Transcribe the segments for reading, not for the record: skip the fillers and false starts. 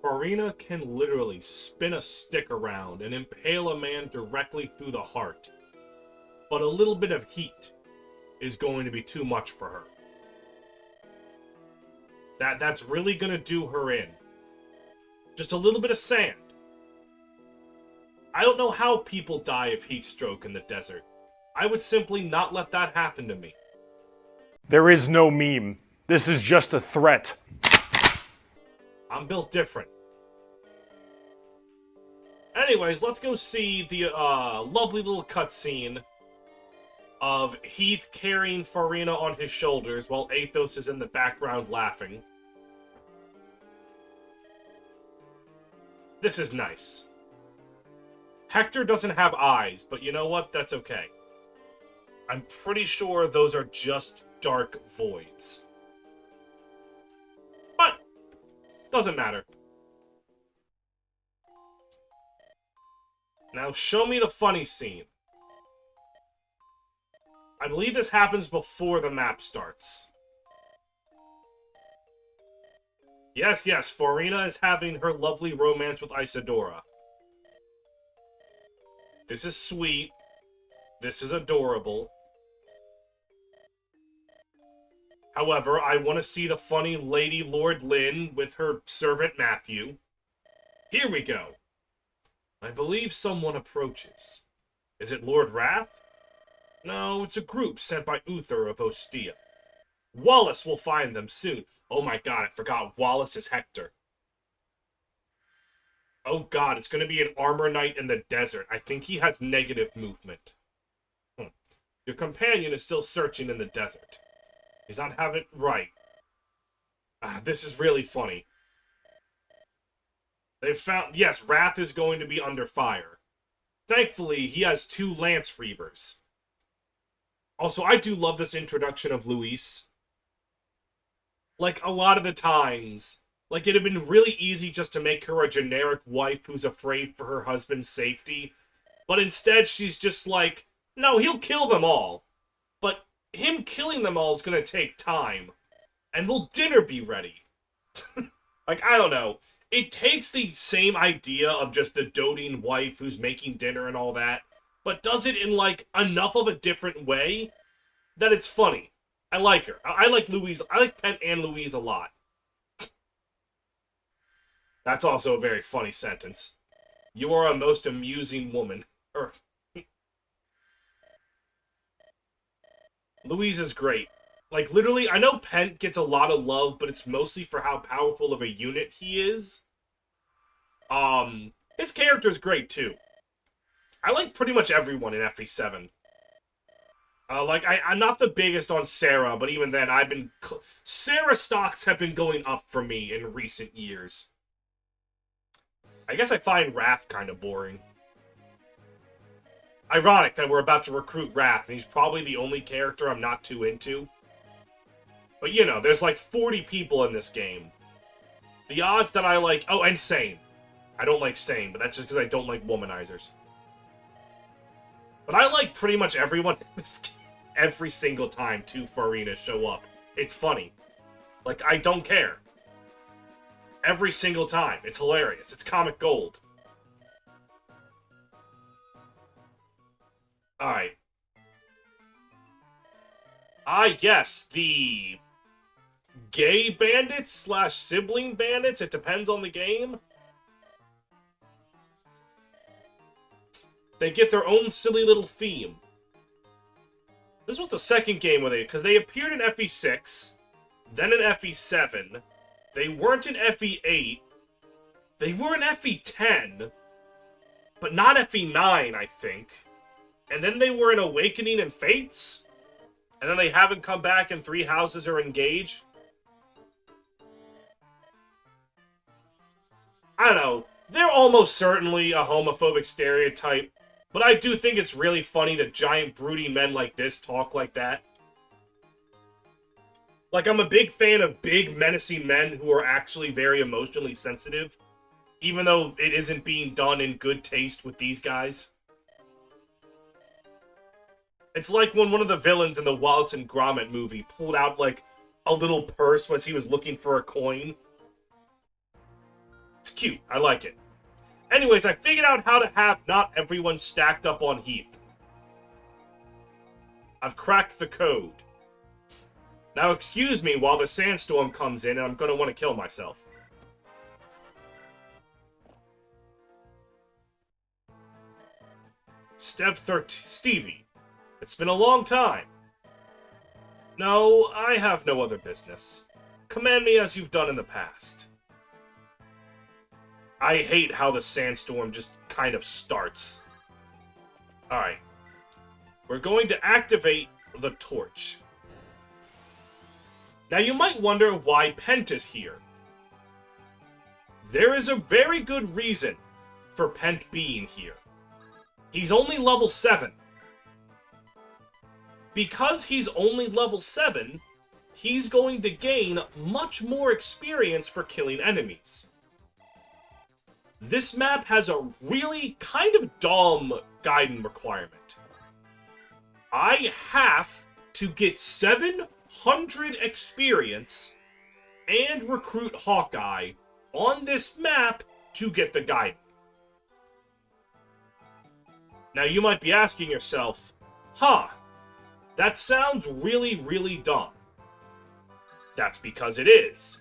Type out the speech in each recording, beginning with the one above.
Farina can literally spin a stick around and impale a man directly through the heart. But a little bit of heat is going to be too much for her. That's really going to do her in. Just a little bit of sand. I don't know how people die of heat stroke in the desert. I would simply not let that happen to me. There is no meme. This is just a threat. I'm built different. Anyways, let's go see the lovely little cutscene of Heath carrying Farina on his shoulders while Athos is in the background laughing. This is nice. Hector doesn't have eyes, but you know what? That's okay. I'm pretty sure those are just dark voids. But, doesn't matter. Now show me the funny scene. I believe this happens before the map starts. Yes, Farina is having her lovely romance with Isadora. This is sweet. This is adorable. However, I want to see the funny Lady Lord Lynn with her servant Matthew. Here we go. I believe someone approaches. Is it Lord Rath? No, it's a group sent by Uther of Ostia. Wallace will find them soon. Oh my god, I forgot Wallace is Hector. Oh god, it's going to be an armor knight in the desert. I think he has negative movement. Your companion is still searching in the desert. He's not having it right. This is really funny. They found... Yes, Rath is going to be under fire. Thankfully, he has 2 Lance Reavers. Also, I do love this introduction of Luis. Like, a lot of the times, like, it'd have been really easy just to make her a generic wife who's afraid for her husband's safety. But instead, she's just like, no, he'll kill them all. But him killing them all is going to take time. And will dinner be ready? Like, I don't know. It takes the same idea of just the doting wife who's making dinner and all that, but does it in, like, enough of a different way that it's funny. I like her. I like Louise. I like Pent and Louise a lot. That's also a very funny sentence. You are a most amusing woman. Louise is great. Like, literally, I know Pent gets a lot of love, but it's mostly for how powerful of a unit he is. His character's great, too. I like pretty much everyone in FE7. I'm not the biggest on Sarah, but even then, Sarah stocks have been going up for me in recent years. I guess I find Rath kind of boring. Ironic that we're about to recruit Rath, and he's probably the only character I'm not too into. But, you know, there's like 40 people in this game. The odds that I like... Oh, and Sane. I don't like Sane, but that's just because I don't like womanizers. But I like pretty much everyone in this game. Every single time 2 Farina show up. It's funny. Like, I don't care. Every single time. It's hilarious. It's comic gold. Alright. Yes, the gay bandits / sibling bandits. It depends on the game. They get their own silly little theme. This was the second game where because they appeared in FE6, then in FE7, they weren't in FE8, they were in FE10, but not FE9, I think. And then they were in Awakening and Fates, and then they haven't come back in Three Houses or Engage. I don't know. They're almost certainly a homophobic stereotype, but I do think it's really funny that giant brooding men like this talk like that. Like, I'm a big fan of big, menacing men who are actually very emotionally sensitive, even though it isn't being done in good taste with these guys. It's like when one of the villains in the Wallace and Gromit movie pulled out, like, a little purse when he was looking for a coin. It's cute. I like it. Anyways, I figured out how to have not everyone stacked up on Heath. I've cracked the code. Now excuse me while the sandstorm comes in and I'm gonna want to kill myself. Stevie, it's been a long time. No, I have no other business. Command me as you've done in the past. I hate how the sandstorm just kind of starts. Alright. We're going to activate the torch. Now you might wonder why Pent is here. There is a very good reason for Pent being here. He's only level 7. Because he's only level 7, he's going to gain much more experience for killing enemies. This map has a really kind of dumb guiding requirement. I have to get 700 experience and recruit Hawkeye on this map to get the guiding. Now you might be asking yourself, huh, that sounds really, really dumb. That's because it is.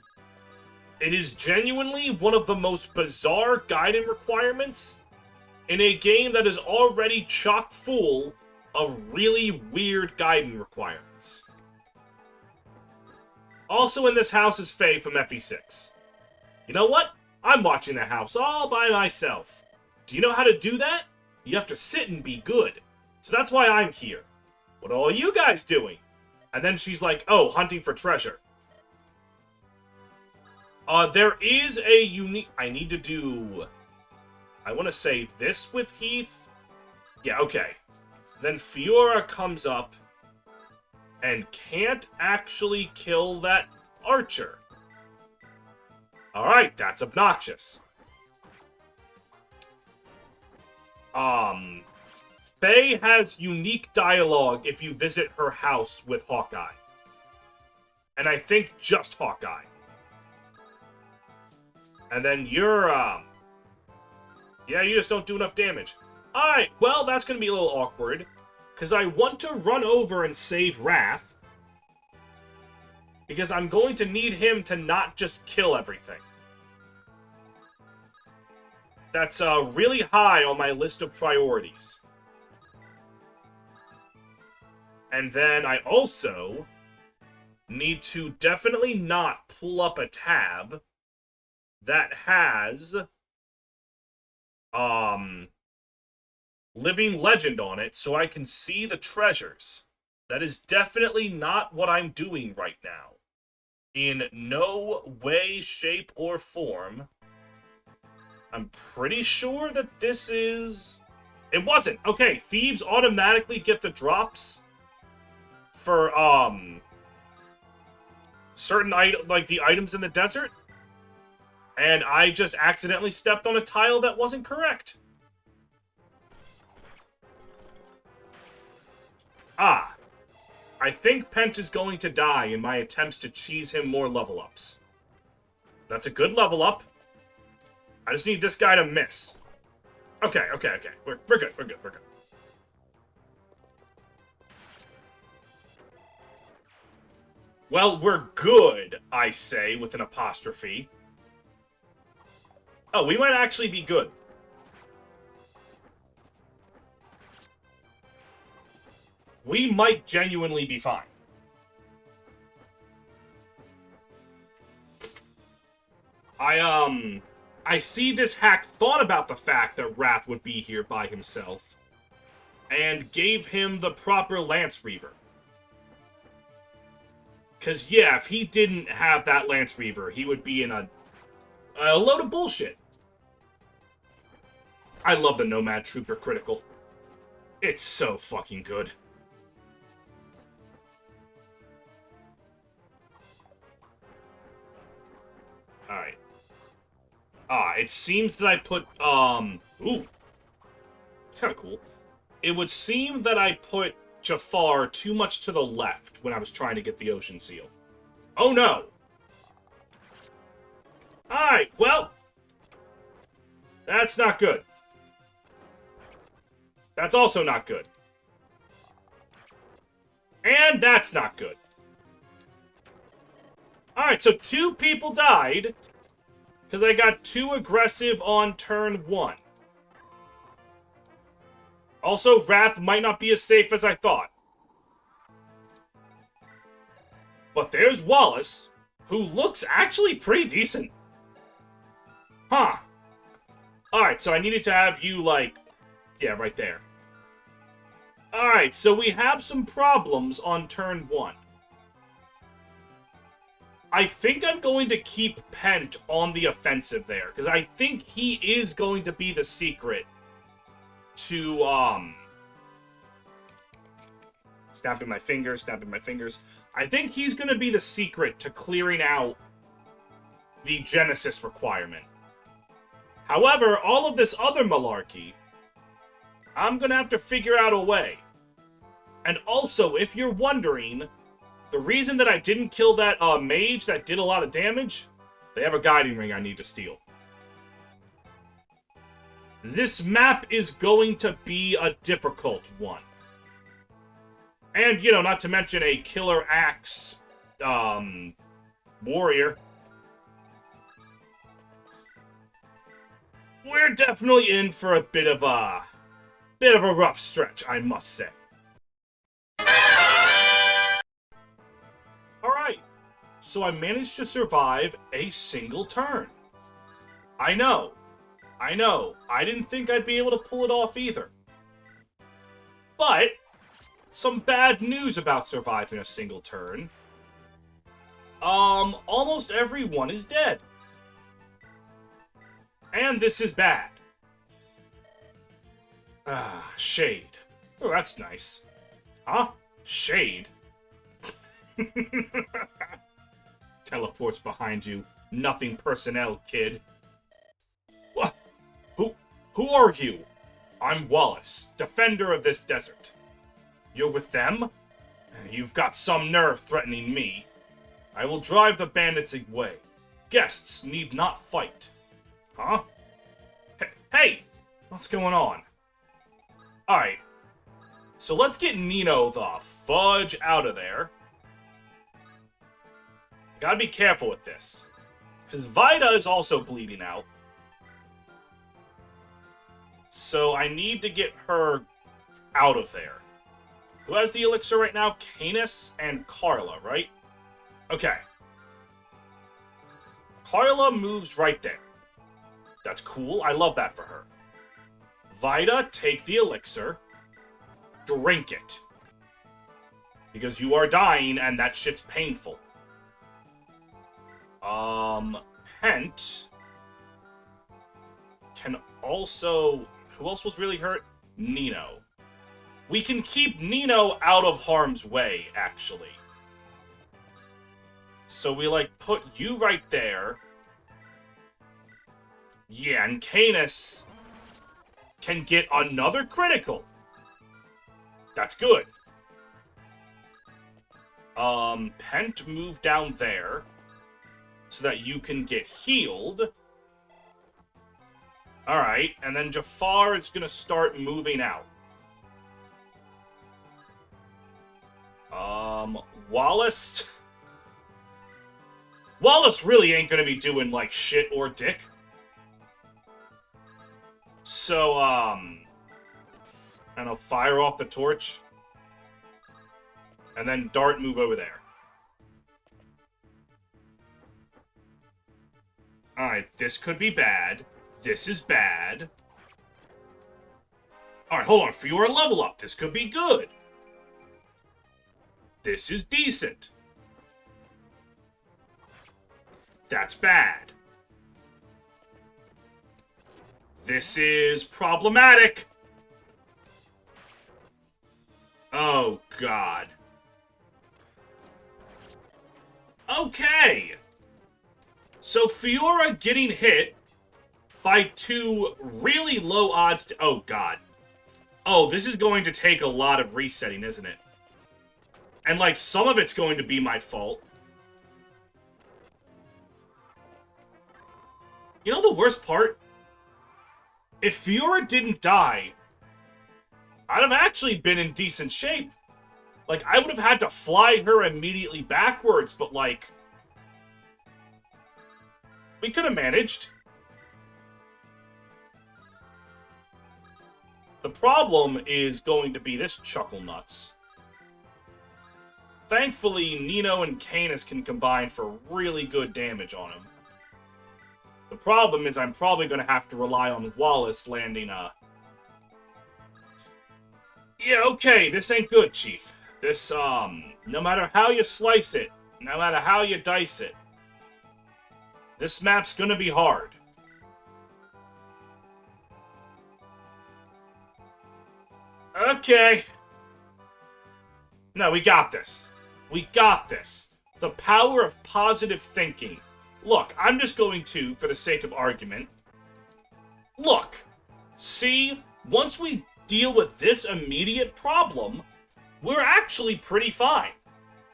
It is genuinely one of the most bizarre guiding requirements in a game that is already chock full of really weird guiding requirements. Also in this house is Faye from FE6. You know what? I'm watching the house all by myself. Do you know how to do that? You have to sit and be good. So that's why I'm here. What are all you guys doing? And then she's like, oh, hunting for treasure. There is a unique... I need to do... I want to say this with Heath. Yeah, okay. Then Fiora comes up and can't actually kill that archer. Alright, that's obnoxious. Faye has unique dialogue if you visit her house with Hawkeye. And I think just Hawkeye. And then you're, yeah, you just don't do enough damage. Alright, well, that's gonna be a little awkward. Because I want to run over and save Rath. Because I'm going to need him to not just kill everything. That's, really high on my list of priorities. And then I also need to definitely not pull up a tab that has Living Legend on it so I can see the treasures. That is definitely not what I'm doing right now. In no way, shape, or form. I'm pretty sure that this is... It wasn't! Okay, thieves automatically get the drops for, certain like the items in the desert. And I just accidentally stepped on a tile that wasn't correct. Ah. I think Pent is going to die in my attempts to cheese him more level ups. That's a good level up. I just need this guy to miss. Okay. We're good. Well, we're good, I say, with an apostrophe. Oh, we might actually be good. We might genuinely be fine. I see this hack thought about the fact that Rath would be here by himself, and gave him the proper Lance Reaver. Because, yeah, if he didn't have that Lance Reaver, he would be in a load of bullshit. I love the Nomad Trooper critical. It's so fucking good. Alright. It seems that I put, ooh. It's kind of cool. It would seem that I put Jafar too much to the left when I was trying to get the Ocean Seal. Oh no! Alright, well, That's not good. That's also not good. And that's not good. Alright, so 2 people died because I got too aggressive on turn 1. Also, Rath might not be as safe as I thought. But there's Wallace, who looks actually pretty decent. Huh. Alright, so I needed to have you, like... Yeah, right there. Alright, so we have some problems on turn 1. I think I'm going to keep Pent on the offensive there, because I think he is going to be the secret to, snapping my fingers. I think he's going to be the secret to clearing out the Genesis requirement. However, all of this other malarkey, I'm going to have to figure out a way. And also, if you're wondering, the reason that I didn't kill that mage that did a lot of damage, they have a guiding ring I need to steal. This map is going to be a difficult one. And, you know, not to mention a killer axe warrior. We're definitely in for a bit of a rough stretch, I must say. Alright, so I managed to survive a single turn. I know. I didn't think I'd be able to pull it off either. But, some bad news about surviving a single turn. Almost everyone is dead. And this is bad. Ah, shade. Oh, that's nice. Huh? Shade? Teleports behind you. Nothing personnel, kid. What? Who are you? I'm Wallace, defender of this desert. You're with them? You've got some nerve threatening me. I will drive the bandits away. Guests need not fight. Huh? Hey! What's going on? Alright. So let's get Nino the fudge out of there. Gotta be careful with this. Because Vida is also bleeding out. So I need to get her out of there. Who has the elixir right now? Canis and Carla, right? Okay. Carla moves right there. That's cool. I love that for her. Vida, take the elixir. Drink it. Because you are dying and that shit's painful. Pent can also... Who else was really hurt? Nino. We can keep Nino out of harm's way, actually. So we, like, put you right there. Yeah, and Canis can get another critical. That's good. Pent move down there so that you can get healed. Alright, and then Jafar is gonna start moving out. Wallace... Wallace really ain't gonna be doing, like, shit or dick. So, I don't know, fire off the torch. And then Dart move over there. Alright, this could be bad. This is bad. Alright, hold on. Fiora level up. This could be good. This is decent. That's bad. This is problematic. Oh, God. Okay. So Fiora getting hit by 2 really low odds to... Oh, God. Oh, this is going to take a lot of resetting, isn't it? And, like, some of it's going to be my fault. You know the worst part? If Fiora didn't die, I'd have actually been in decent shape. Like, I would have had to fly her immediately backwards, but, like, we could have managed. The problem is going to be this Chuckle Nuts. Thankfully, Nino and Canis can combine for really good damage on him. The problem is I'm probably going to have to rely on Wallace landing a... Yeah, okay, this ain't good, Chief. This, no matter how you slice it, no matter how you dice it, this map's gonna be hard. Okay. No, we got this. We got this. The power of positive thinking. Look, I'm just going to, for the sake of argument... Look. See? Once we deal with this immediate problem, we're actually pretty fine.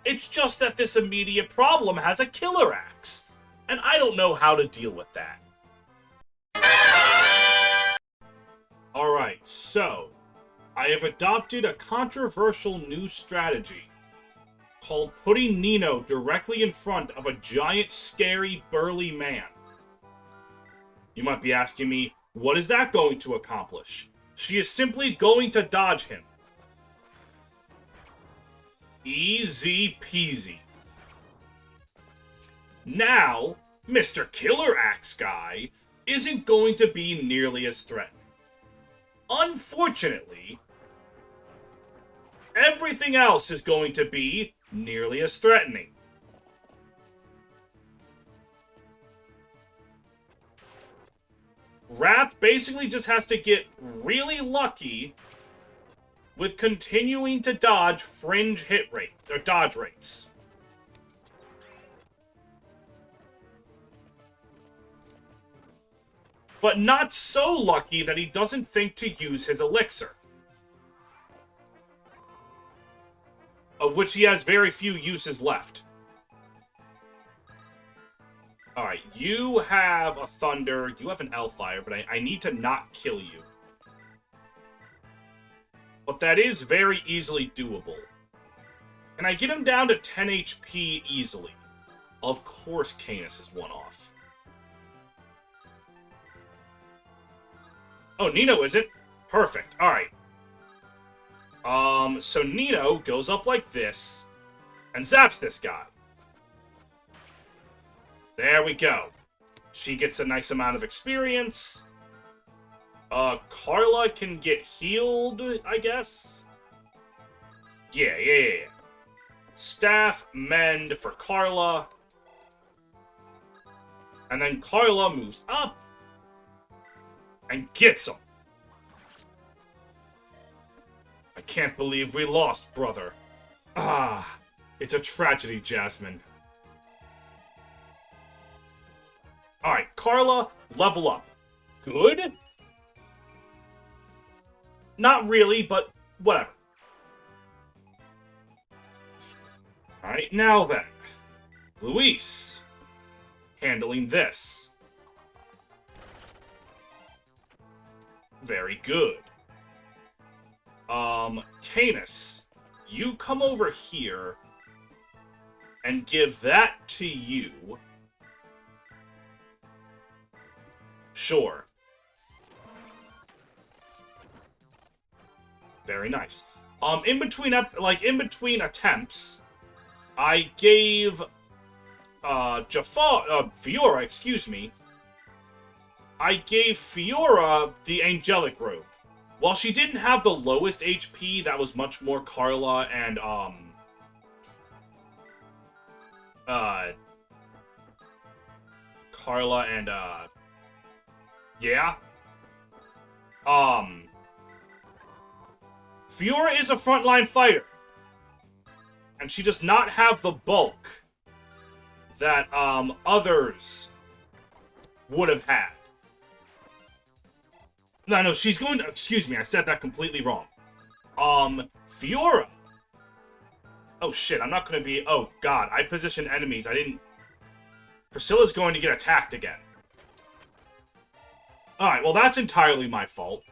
It's just that this immediate problem has a killer axe. And I don't know how to deal with that. Alright, so... I have adopted a controversial new strategy called putting Nino directly in front of a giant, scary, burly man. You might be asking me, what is that going to accomplish? She is simply going to dodge him. Easy peasy. Now, Mr. Killer Axe Guy isn't going to be nearly as threatening. Unfortunately, everything else is going to be nearly as threatening. Rath basically just has to get really lucky with continuing to dodge fringe hit rate, or dodge rates. But not so lucky that he doesn't think to use his elixir. Of which he has very few uses left. Alright, you have a Thunder, you have an Hellfire, but I need to not kill you. But that is very easily doable. Can I get him down to 10 HP easily? Of course Canis is one off. Oh, Nino isn't? Perfect. Alright. So Nino goes up like this, and zaps this guy. There we go. She gets a nice amount of experience. Carla can get healed, I guess? Yeah. Staff, Mend for Carla. And then Carla moves up and gets him. I can't believe we lost, brother. Ah, it's a tragedy, Jasmine. Alright, Carla, level up. Good? Not really, but whatever. Alright, now then. Luis. Handling this. Very good. Canis, you come over here and give that to you. Sure. Very nice. In between attempts, I gave Fiora, excuse me. I gave Fiora the Angelic Robe. While she didn't have the lowest HP, that was much more Carla and, yeah. Fiora is a frontline fighter. And she does not have the bulk that, others would have had. No, she's going to... Excuse me, I said that completely wrong. Fiora. Oh, shit, I'm not going to be... Oh, God, I positioned enemies. I didn't... Priscilla's going to get attacked again. Alright, well that's entirely my fault.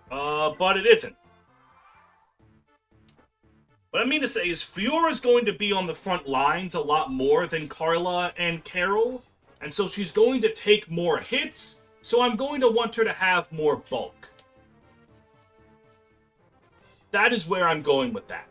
But it isn't. What I mean to say is Fiora's going to be on the front lines a lot more than Carla and Carol, and so she's going to take more hits, so I'm going to want her to have more bulk. That is where I'm going with that.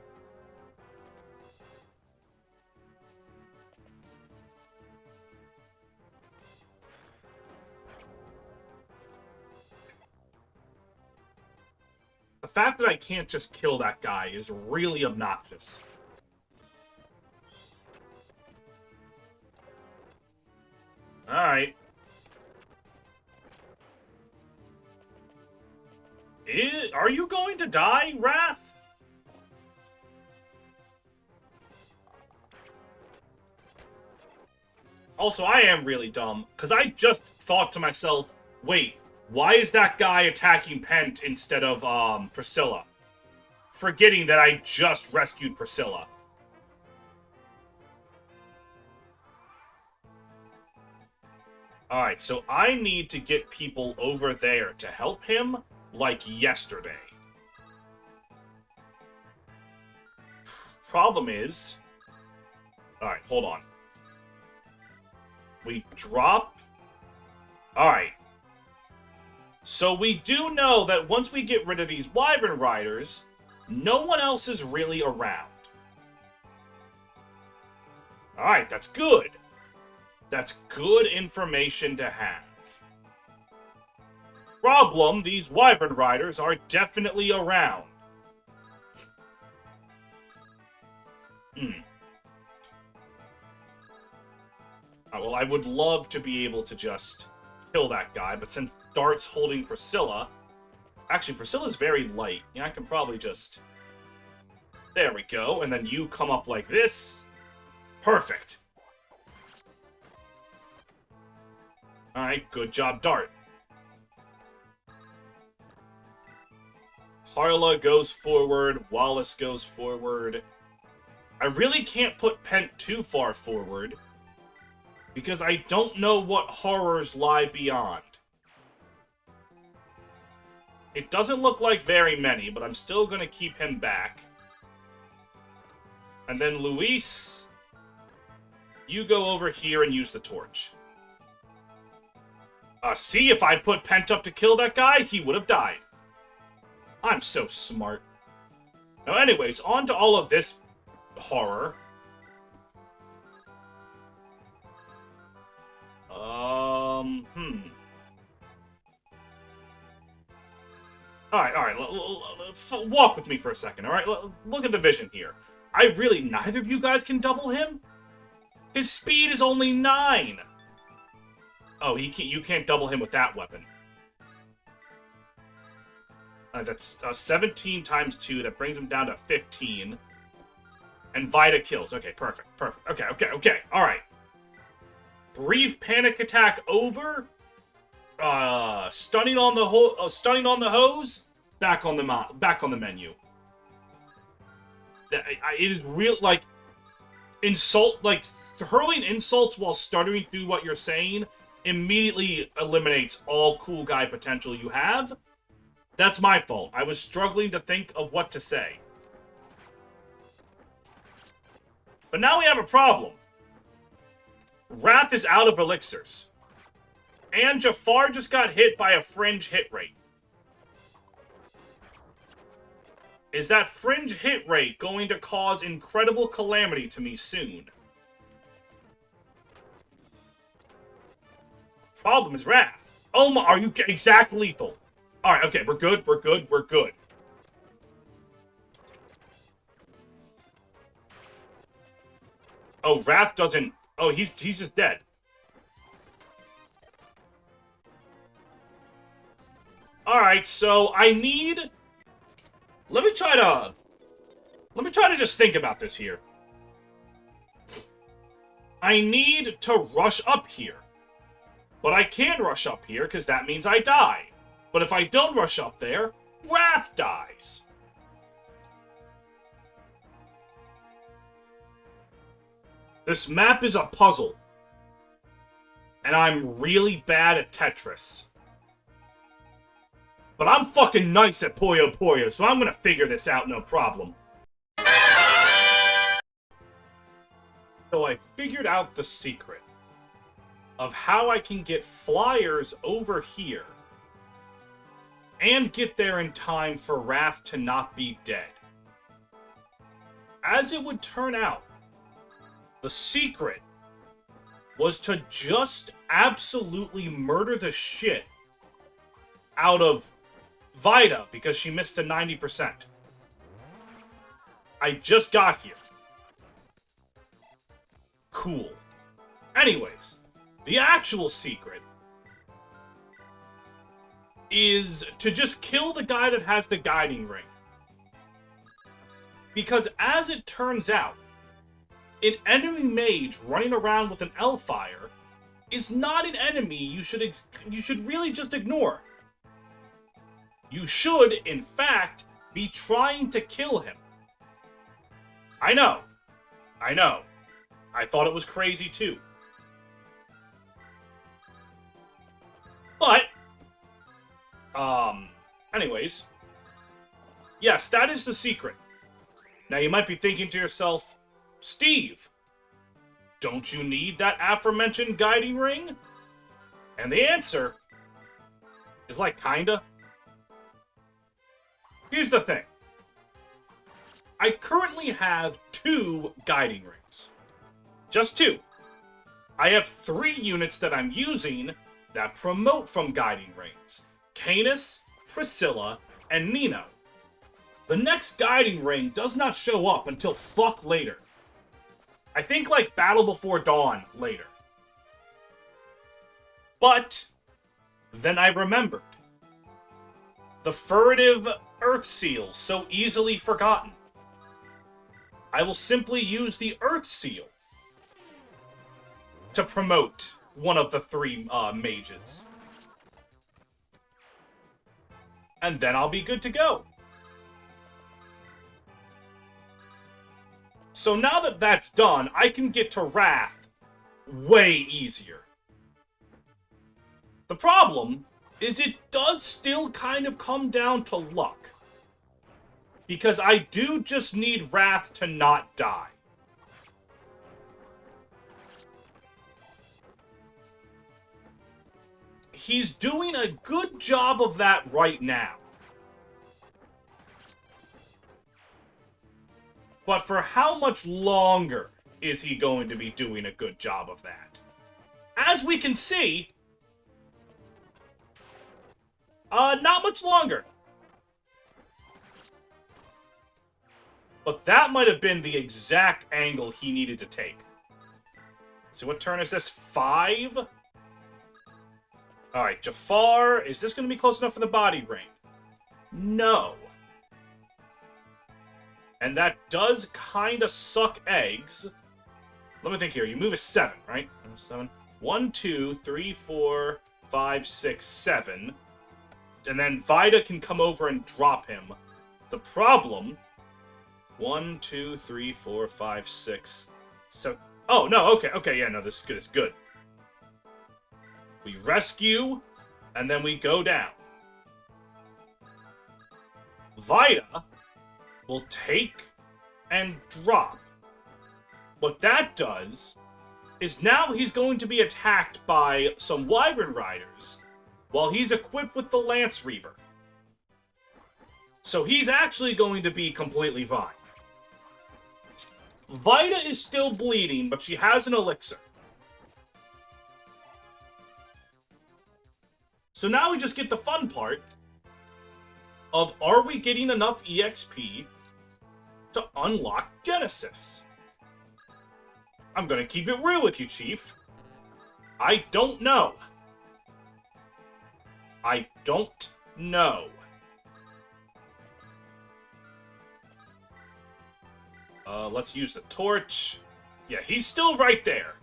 The fact that I can't just kill that guy is really obnoxious. Alright. Are you going to die, Rath? Also, I am really dumb, because I just thought to myself, wait, why is that guy attacking Pent instead of, Priscilla? Forgetting that I just rescued Priscilla. Alright, so I need to get people over there to help him, like yesterday. Problem is... Alright, hold on. We drop... Alright. So we do know that once we get rid of these Wyvern Riders, no one else is really around. Alright, that's good. That's good information to have. Problem, these Wyvern Riders are definitely around. Well, I would love to be able to just kill that guy, but since Dart's holding Priscilla... Actually, Priscilla's very light. Yeah, I can probably just... There we go, and then you come up like this. Perfect. Alright, good job, Dart. Harla goes forward, Wallace goes forward. I really can't put Pent too far forward, because I don't know what horrors lie beyond. It doesn't look like very many, but I'm still going to keep him back. And then Luis, you go over here and use the torch. See, if I put Pent up to kill that guy, he would have died. I'm so smart. Now anyways, on to all of this horror. Alright, walk with me for a second, alright? Look at the vision here. Neither of you guys can double him? His speed is only 9! Oh, you can't double him with that weapon. That's 17 times 2, that brings him down to 15. And Vida kills. Okay, perfect. Okay, alright. Brief panic attack over. Stunning on the hose. Back on the menu. It is real, like, hurling insults while stuttering through what you're saying immediately eliminates all cool guy potential you have. That's my fault. I was struggling to think of what to say. But now we have a problem. Rath is out of elixirs. And Jafar just got hit by a fringe hit rate. Is that fringe hit rate going to cause incredible calamity to me soon? Problem is Rath. Oh my, are you exact lethal? Alright, okay, we're good. Oh, Rath doesn't... Oh, he's just dead. Alright, so I need... Let me try to just think about this here. I need to rush up here. But I can't rush up here, because that means I die. But if I don't rush up there, Rath dies. This map is a puzzle. And I'm really bad at Tetris. But I'm fucking nice at Puyo Puyo, so I'm gonna figure this out no problem. So I figured out the secret of how I can get flyers over here and get there in time for Rath to not be dead. As it would turn out, the secret was to just absolutely murder the shit out of Vida because she missed a 90%. I just got here. Cool. Anyways, the actual secret is to just kill the guy that has the guiding ring. Because as it turns out, an enemy mage running around with an Elfire is not an enemy you should really just ignore. You should, in fact, be trying to kill him. I know. I thought it was crazy too. But, anyways, yes, that is the secret. Now you might be thinking to yourself, Steve, don't you need that aforementioned guiding ring? And the answer is like, kinda. Here's the thing. I currently have 2 guiding rings. Just 2. I have 3 units that I'm using that promote from guiding rings. Canis, Priscilla, and Nino. The next guiding ring does not show up until fuck later. I think like Battle Before Dawn later. But then I remembered. The furtive Earth Seal, so easily forgotten. I will simply use the Earth Seal to promote one of the 3 mages. And then I'll be good to go. So now that that's done, I can get to Rath way easier. The problem is it does still kind of come down to luck. Because I do just need Rath to not die. He's doing a good job of that right now. But for how much longer is he going to be doing a good job of that? As we can see, not much longer. But that might have been the exact angle he needed to take. So what turn is this? 5? Alright, Jafar, is this going to be close enough for the body ring? No. And that does kind of suck eggs. Let me think here. You move a 7, right? 7. 1, 2, 3, 4, 5, 6, 7. And then Vida can come over and drop him. The problem... 1, 2, 3, 4, 5, 6, 7... Oh, no, okay, yeah, no, this is good, it's good. We rescue, and then we go down. Vida will take and drop. What that does is now he's going to be attacked by some Wyvern Riders while he's equipped with the Lance Reaver. So he's actually going to be completely fine. Vida is still bleeding, but she has an elixir. So now we just get the fun part of, are we getting enough EXP to unlock Genesis? I'm gonna keep it real with you, Chief. I don't know. I don't know. Let's use the torch. Yeah, he's still right there.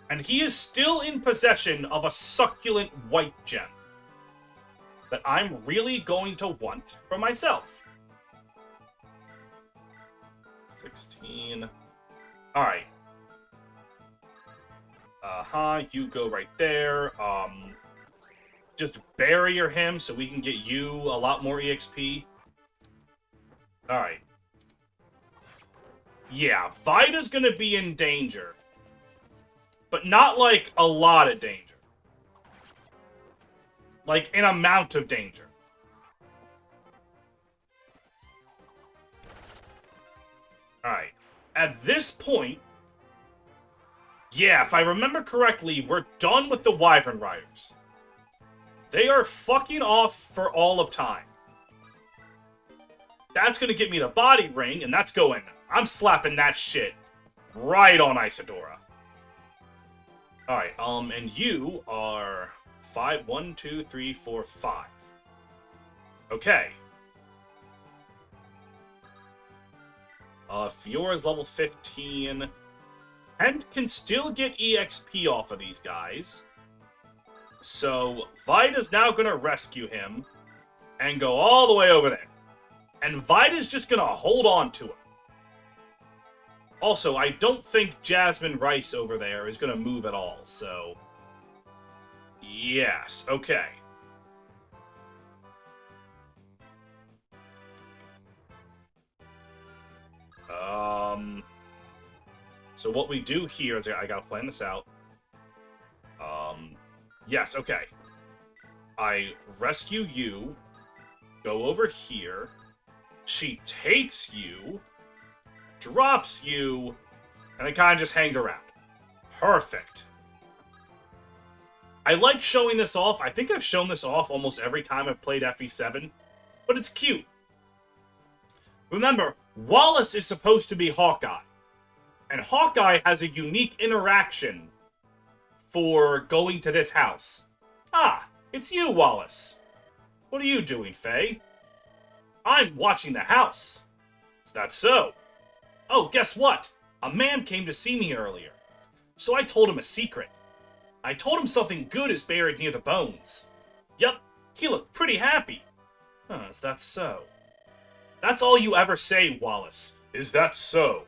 And he is still in possession of a succulent white gem that I'm really going to want for myself. 16. Alright. You go right there. Just barrier him so we can get you a lot more EXP. Alright. Yeah, Vida's gonna be in danger. But not, like, a lot of danger. Like, an amount of danger. Alright. At this point... Yeah, if I remember correctly, we're done with the Wyvern Riders. They are fucking off for all of time. That's gonna get me the body ring, and that's going... I'm slapping that shit right on Isadora. Alright, and you are... 5, 1, 2, 3, 4, 5. Okay. Fiora's level 15... and can still get EXP off of these guys. So, Vida's now gonna rescue him and go all the way over there. And Vida's just gonna hold on to him. Also, I don't think Jasmine Rice over there is gonna move at all, so... Yes, okay. So what we do here is, I gotta plan this out. Yes, okay. I rescue you, go over here, she takes you, drops you, and it kind of just hangs around. Perfect. I like showing this off. I think I've shown this off almost every time I've played FE7, but it's cute. Remember, Wallace is supposed to be Hawkeye. And Hawkeye has a unique interaction for going to this house. Ah, it's you, Wallace. What are you doing, Faye? I'm watching the house. Is that so? Oh, guess what? A man came to see me earlier. So I told him a secret. I told him something good is buried near the bones. Yup, he looked pretty happy. Huh, is that so? That's all you ever say, Wallace. Is that so?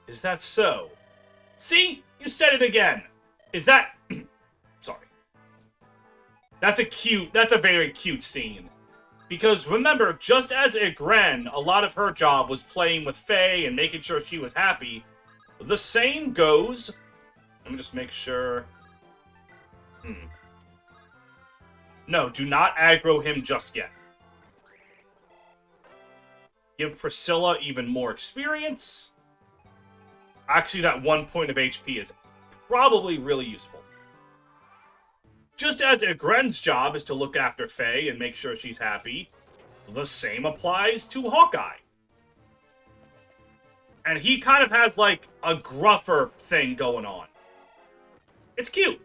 Is that so? See? You said it again. Is that... Sorry. That's a very cute scene. Because remember, just as Igren, a lot of her job was playing with Faye and making sure she was happy, the same goes... Let me just make sure... No, do not aggro him just yet. Give Priscilla even more experience. Actually, that 1 point of HP is probably really useful. Just as Igren's job is to look after Faye and make sure she's happy, the same applies to Hawkeye. And he kind of has, like, a gruffer thing going on. It's cute.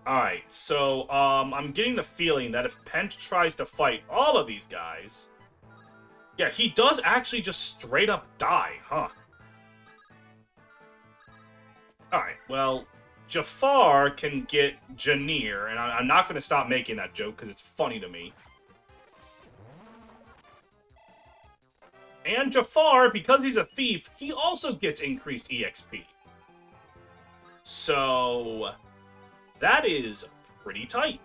Alright, so, I'm getting the feeling that if Pent tries to fight all of these guys... Yeah, he does actually just straight up die, huh? Alright, well, Jafar can get Janir, and I'm not going to stop making that joke because it's funny to me. And Jafar, because he's a thief, he also gets increased EXP. So... that is pretty tight.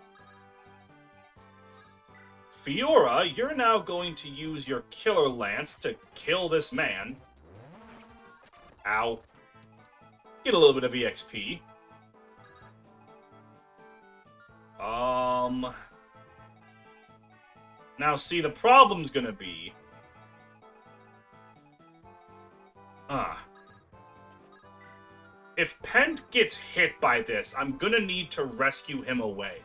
Fiora, you're now going to use your Killer Lance to kill this man. Ow. Get a little bit of EXP. Now, see, the problem's gonna be... If Pent gets hit by this, I'm gonna need to rescue him away.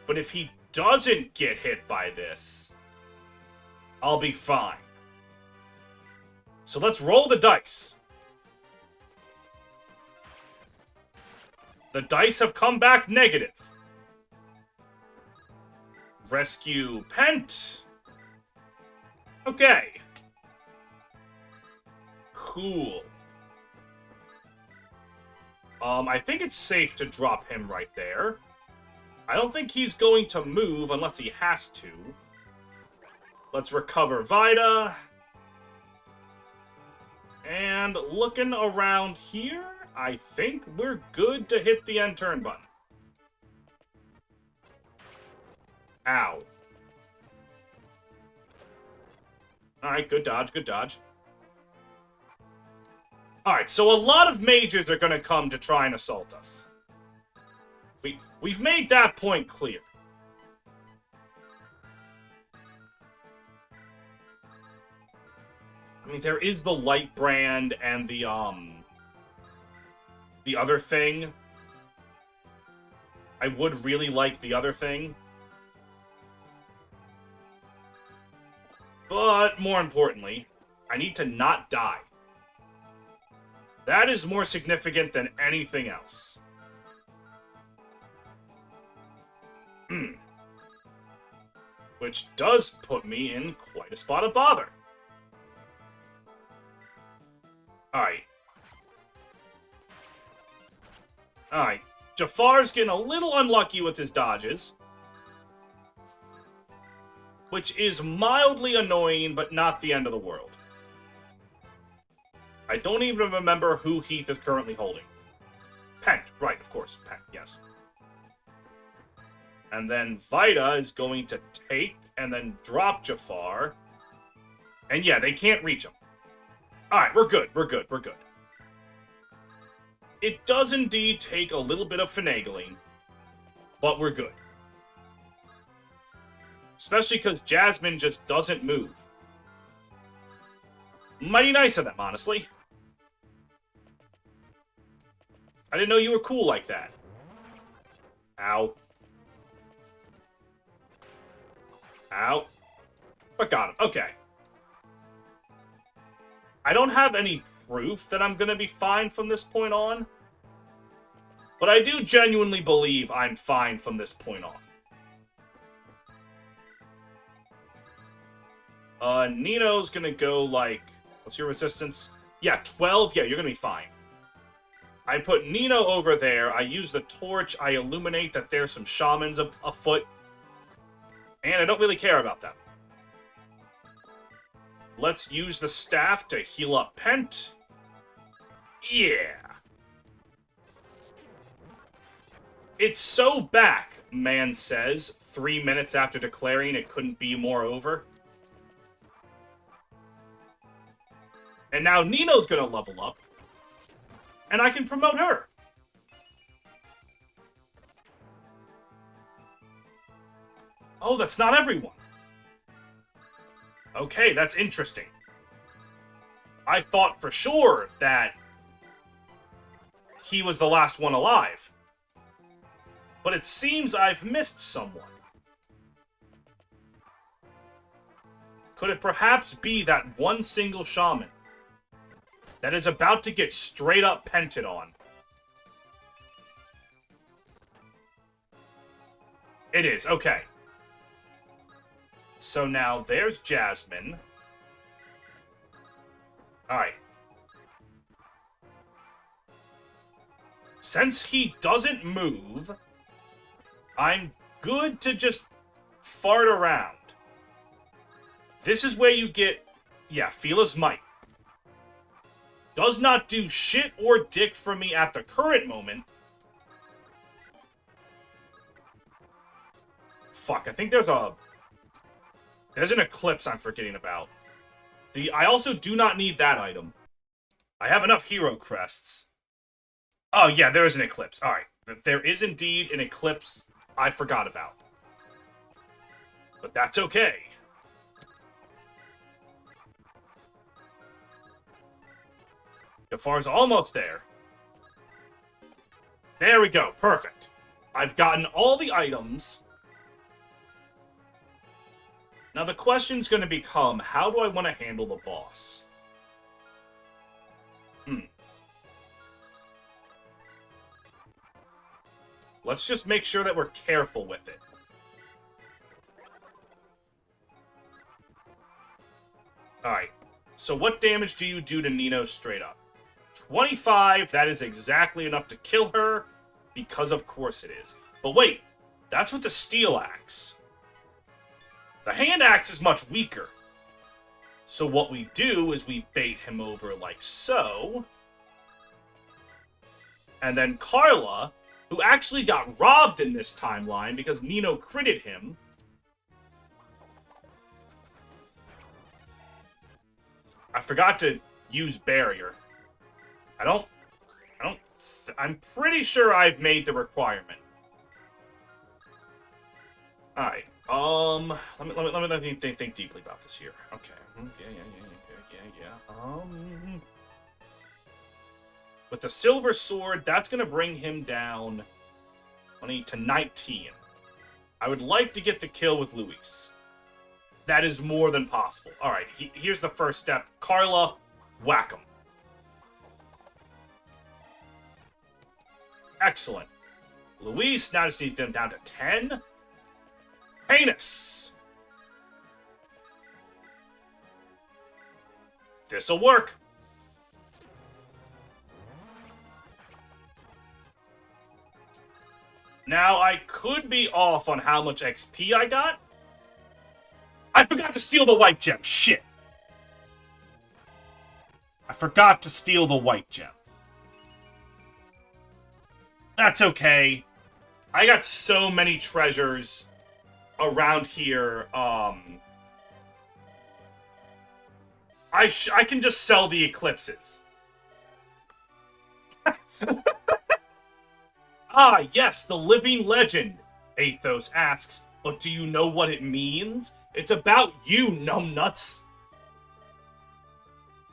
But if he doesn't get hit by this, I'll be fine. So let's roll the dice. The dice have come back negative. Rescue Pent. Okay. Cool. I think it's safe to drop him right there. I don't think he's going to move unless he has to. Let's recover Vida. And looking around here, I think we're good to hit the end turn button. Ow. Alright, good dodge, good dodge. Alright, so a lot of mages are gonna come to try and assault us. We've made that point clear. I mean, there is the light brand and the other thing. I would really like the other thing. But, more importantly, I need to not die. That is more significant than anything else. Which does put me in quite a spot of bother. Alright. Alright. Jafar's getting a little unlucky with his dodges. Which is mildly annoying, but not the end of the world. I don't even remember who Heath is currently holding. Pent, right, of course. Pent, yes. And then Vita is going to take and then drop Jafar. And yeah, they can't reach him. Alright, we're good, we're good, we're good. It does indeed take a little bit of finagling, but we're good. Especially because Jasmine just doesn't move. Mighty nice of them, honestly. I didn't know you were cool like that. Ow. Ow. But got him. Okay. I don't have any proof that I'm going to be fine from this point on. But I do genuinely believe I'm fine from this point on. Nino's going to go like... What's your resistance? Yeah, 12. Yeah, you're going to be fine. I put Nino over there. I use the torch. I illuminate that there's some shamans afoot. And I don't really care about them. Let's use the staff to heal up Pent. Yeah. It's so back, man says, 3 minutes after declaring it couldn't be more over. And now Nino's gonna level up. And I can promote her. Oh, that's not everyone. Okay, that's interesting. I thought for sure that he was the last one alive. But it seems I've missed someone. Could it perhaps be that one single shaman that is about to get straight up pented on? It is, okay. So now there's Jasmine. Alright. Since he doesn't move, I'm good to just fart around. This is where you get, yeah, feel his might. Does not do shit or dick for me at the current moment. Fuck, I think there's an eclipse I'm forgetting about. I also do not need that item. I have enough hero crests. Oh, yeah, there is an eclipse. Alright. There is indeed an eclipse I forgot about. But that's okay. Jafar's almost there. There we go. Perfect. I've gotten all the items. Now the question's going to become, how do I want to handle the boss? Let's just make sure that we're careful with it. Alright, so what damage do you do to Nino straight up? 25, that is exactly enough to kill her, because of course it is. But wait, that's with the steel axe. The hand axe is much weaker. So what we do is we bait him over like so. And then Carla, who actually got robbed in this timeline because Nino critted him. I forgot to use barrier. I'm pretty sure I've made the requirement. Alright, let me think deeply about this here. Okay. Yeah. With the silver sword, that's gonna bring him down 20 to 19. I would like to get the kill with Luis. That is more than possible. Alright, here's the first step. Carla, whack him. Excellent. Luis now just needs them down to 10. Heinous. This'll work. Now, I could be off on how much XP I got. I forgot to steal the white gem. Shit. I forgot to steal the white gem. That's okay. I got so many treasures around here. I can just sell the eclipses. Ah, yes, the living legend, Athos asks. But do you know what it means? It's about you, numbnuts.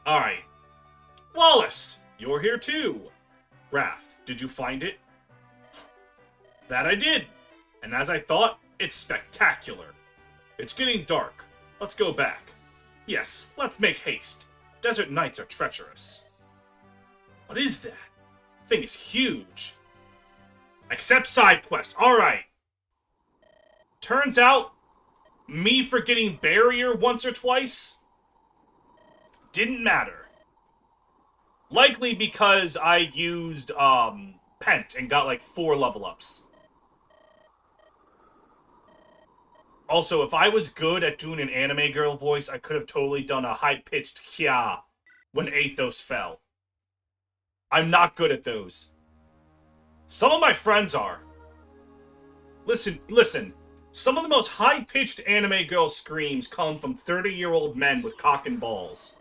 Alright. Wallace, you're here too. Rath, did you find it? That I did. And as I thought, it's spectacular. It's getting dark. Let's go back. Yes, let's make haste. Desert nights are treacherous. What is that? Thing is huge. Accept side quest. Alright. Turns out, me forgetting barrier once or twice didn't matter. Likely because I used, Pent and got like 4 level ups. Also, if I was good at doing an anime girl voice, I could have totally done a high-pitched kya when Athos fell. I'm not good at those. Some of my friends are. Listen. Some of the most high-pitched anime girl screams come from 30-year-old men with cock and balls.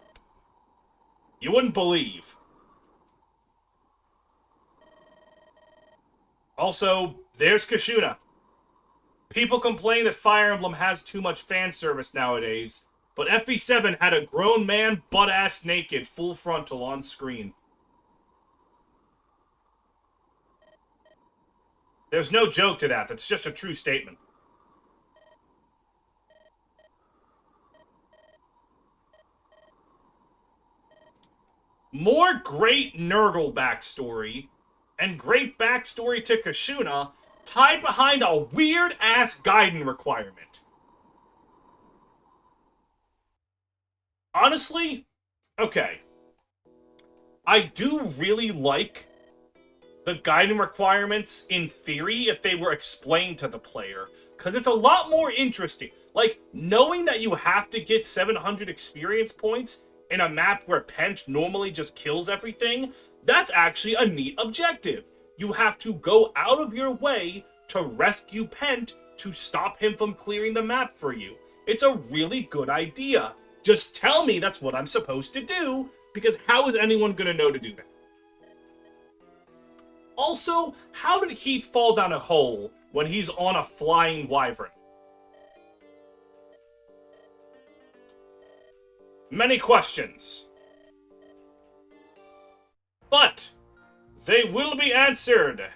You wouldn't believe. Also, there's Kashuna. People complain that Fire Emblem has too much fan service nowadays, but FE7 had a grown man butt-ass naked, full frontal on screen. There's no joke to that, that's just a true statement. More great Nurgle backstory, and great backstory to Kashuna, tied behind a weird-ass Gaiden requirement. Honestly, okay. I do really like the Gaiden requirements in theory if they were explained to the player, because it's a lot more interesting. Like, knowing that you have to get 700 experience points in a map where Pent normally just kills everything, that's actually a neat objective. You have to go out of your way to rescue Pent to stop him from clearing the map for you. It's a really good idea. Just tell me that's what I'm supposed to do, because how is anyone going to know to do that? Also, how did he fall down a hole when he's on a flying wyvern? Many questions. But they will be answered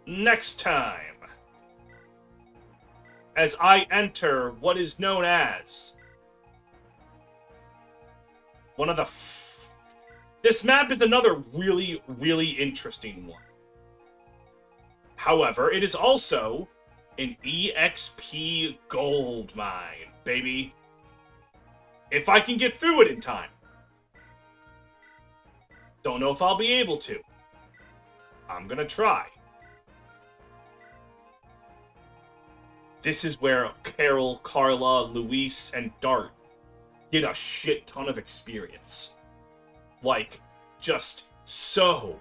next time, as I enter what is known as one of the... This map is another really, really interesting one. However, it is also an EXP gold mine, baby. If I can get through it in time. Don't know if I'll be able to. I'm gonna try. This is where Carol, Carla, Luis, and Dart get a shit ton of experience. Like, just so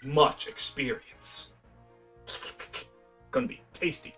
much experience. Gonna be tasty.